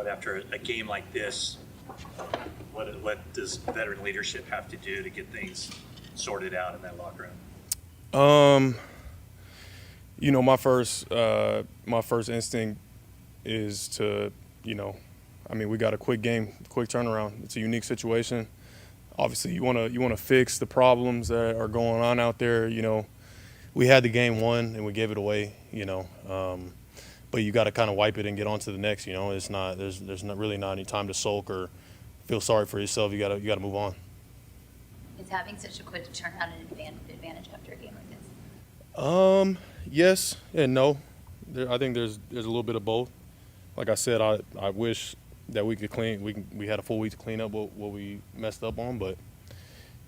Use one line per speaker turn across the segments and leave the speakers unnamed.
But after a game like this, what does veteran leadership have to do to get things sorted out in that locker room?
My first instinct is to, we got a quick game, quick turnaround. It's a unique situation. Obviously, you want to fix the problems that are going on out there. We had the game won and we gave it away. But you got to kind of wipe it and get on to the next. It's not there's not really not any time to sulk or feel sorry for yourself. You got to move on.
Is having such a quick turnaround an advantage after a game like this?
Yes and no. I think there's a little bit of both. Like I said, I wish that we could we had a full week to clean up what we messed up on, but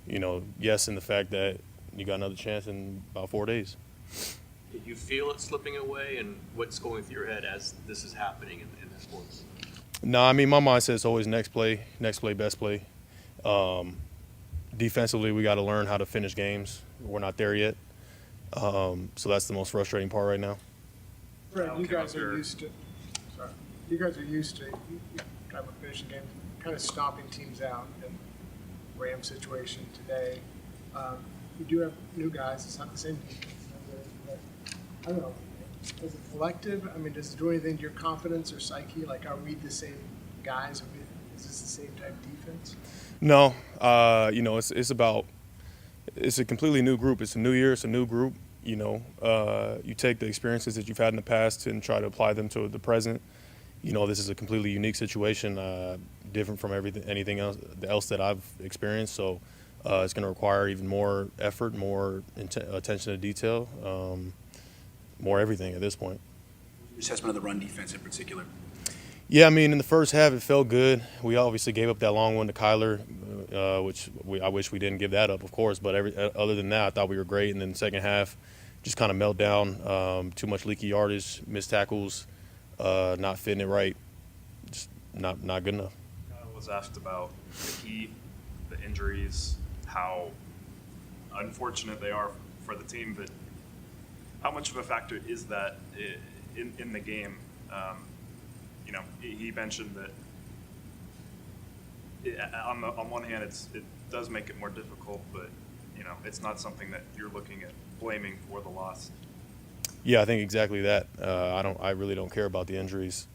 yes, in the fact that you got another chance in about 4 days.
Did you feel it slipping away, and what's going through your head as this is happening in the sports?
No, my mindset is always next play, best play. Defensively, we got to learn how to finish games. We're not there yet, so that's the most frustrating part right now.
Fred, you guys are used to kind of finishing games, kind of stomping teams out. In Ram situation today, you do have new guys. It's not the same defense. But I don't know. As a collective, does it do anything to your confidence or psyche? Like, are we the same guys? Is this the same type of defense?
No, it's a completely new group. It's a new year. It's a new group. You take the experiences that you've had in the past and try to apply them to the present. This is a completely unique situation, different from anything else that I've experienced. So it's going to require even more effort, more attention to detail, more everything at this point.
Assessment of the run defense in particular.
Yeah, in the first half it felt good. We obviously gave up that long one to Kyler, which I wish we didn't give that up, of course. But other than that, I thought we were great. And then the second half, just kind of melt down, too much leaky yardage, missed tackles, not fitting it right, just not good enough.
I was asked about the heat, the injuries, how unfortunate they are for the team, but how much of a factor is that in the game? He mentioned that on one hand it does make it more difficult, but it's not something that you're looking at blaming for the loss.
Yeah, I think exactly that. I really don't care about the injuries.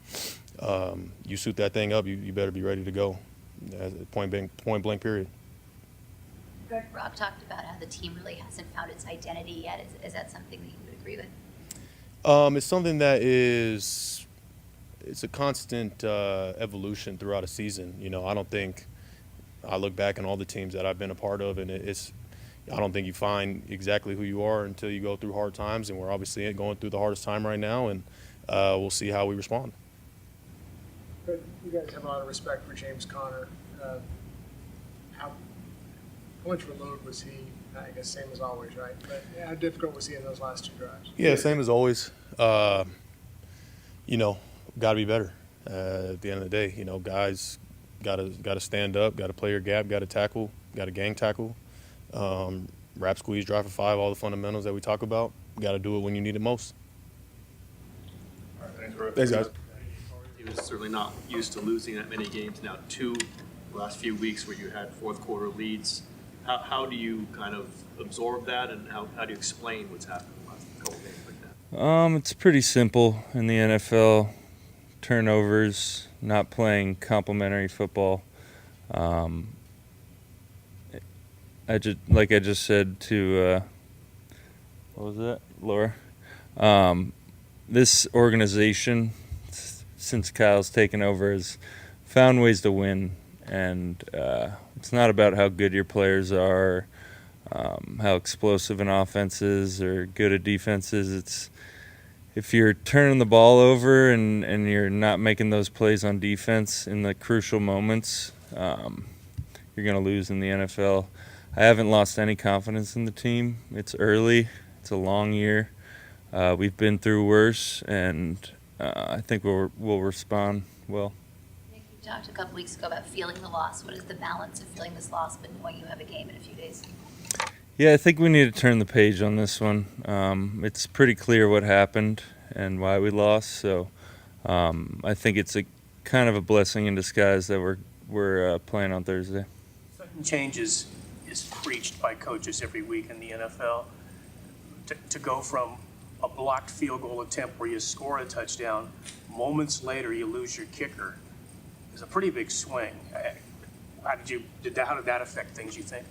You suit that thing up, you better be ready to go. Point blank period.
Rob talked about how the team really hasn't found its identity yet. Is that something that you would agree with?
It's something that it's a constant evolution throughout a season. I don't think I look back on all the teams that I've been a part of, and I don't think you find exactly who you are until you go through hard times, and we're obviously going through the hardest time right now, and we'll see how we respond.
But you guys have a lot of respect for James Conner. How much of a load was he? I guess same as always, right? But how difficult was he in those last two drives?
Yeah, same as always. Got to be better. At the end of the day, guys got to stand up, got to play your gap, got to tackle, got to gang tackle. Wrap, squeeze, drive for five, all the fundamentals that we talk about. Got to do it when you need it most.
All right,
Thanks, guys.
He was certainly not used to losing that many games. Now, the last few weeks where you had fourth quarter leads. How do you kind of absorb that, and how do you explain what's happened in the last couple of games like that?
It's pretty simple in the NFL. Turnovers, not playing complementary football. I just said to what was that, Laura? This organization, since Kyle's taken over, has found ways to win, and it's not about how good your players are, how explosive an offense is, or good a defense is. It's if you're turning the ball over and you're not making those plays on defense in the crucial moments, you're going to lose in the NFL. I haven't lost any confidence in the team. It's early. It's a long year. We've been through worse, and I think we'll respond well.
Nick, you talked a couple weeks ago about feeling the loss. What is the balance of feeling this loss but knowing you have a game in a few days?
Yeah, I think we need to turn the page on this one. It's pretty clear what happened and why we lost, so I think it's kind of a blessing in disguise that we're playing on Thursday.
Sudden change is preached by coaches every week in the NFL. To go from a blocked field goal attempt where you score a touchdown, moments later you lose your kicker, is a pretty big swing. How did that affect things, you think?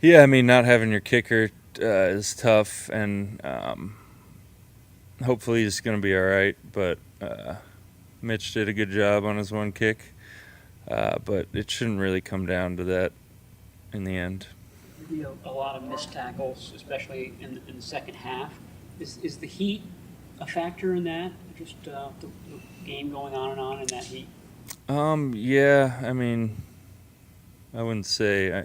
Yeah, I mean, not having your kicker is tough, and hopefully he's going to be all right. But Mitch did a good job on his one kick, but it shouldn't really come down to that in the end.
A lot of missed tackles, especially in the second half. Is the heat a factor in that? Just the game going on in that heat?
Yeah, I mean, I wouldn't say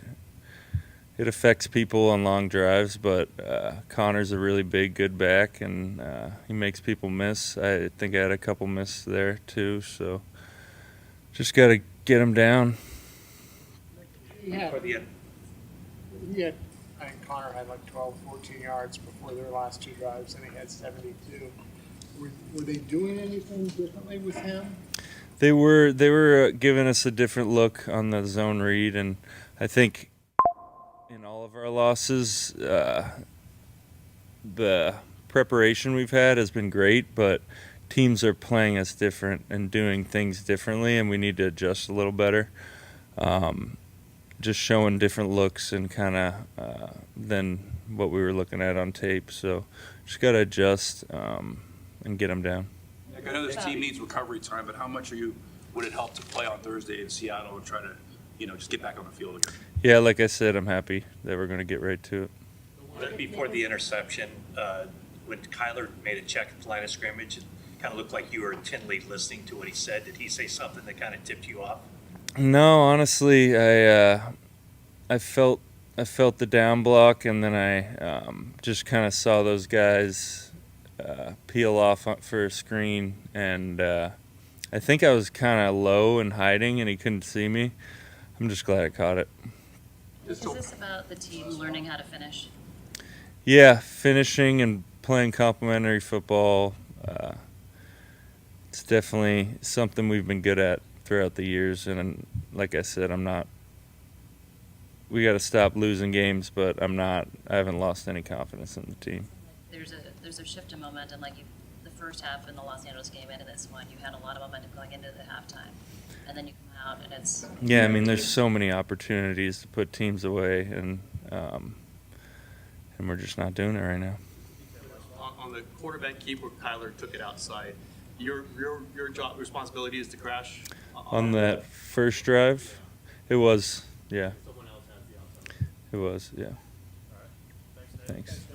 it affects people on long drives, but Connor's a really big, good back, and he makes people miss. I think I had a couple miss there too, so just got to get him down.
Yeah.
For the end.
Yeah, I think Connor had like 12, 14 yards before their last two drives, and he had 72. Were they doing anything differently with him?
They were giving us a different look on the zone read, and I think in all of our losses, the preparation we've had has been great, but teams are playing us different and doing things differently, and we need to adjust a little better. Just showing different looks and kind of than what we were looking at on tape. So just got to adjust and get them down.
Nick, I know this team needs recovery time, but how much would it help to play on Thursday in Seattle and try to, just get back on the field again?
Yeah, like I said, I'm happy that we're going to get right to it.
But before the interception, when Kyler made a check at the line of scrimmage, it kind of looked like you were intently listening to what he said. Did he say something that kind of tipped you off?
No, honestly, I felt the down block, and then I just kind of saw those guys peel off for a screen, and I think I was kind of low and hiding, and he couldn't see me. I'm just glad I caught it.
Is this about the team learning how to finish?
Yeah, finishing and playing complementary football. It's definitely something we've been good at throughout the years, and like I said, we got to stop losing games, but I haven't lost any confidence in the team.
There's a shift in momentum, like the first half in the Los Angeles game and in this one, you had a lot of momentum going into the halftime, and then you come out and it's...
Yeah, I mean, there's so many opportunities to put teams away, and we're just not doing it right now.
On the quarterback keeper, Kyler took it outside. Your job responsibility is to crash
On that first drive, it was, yeah. It was, yeah. Thanks.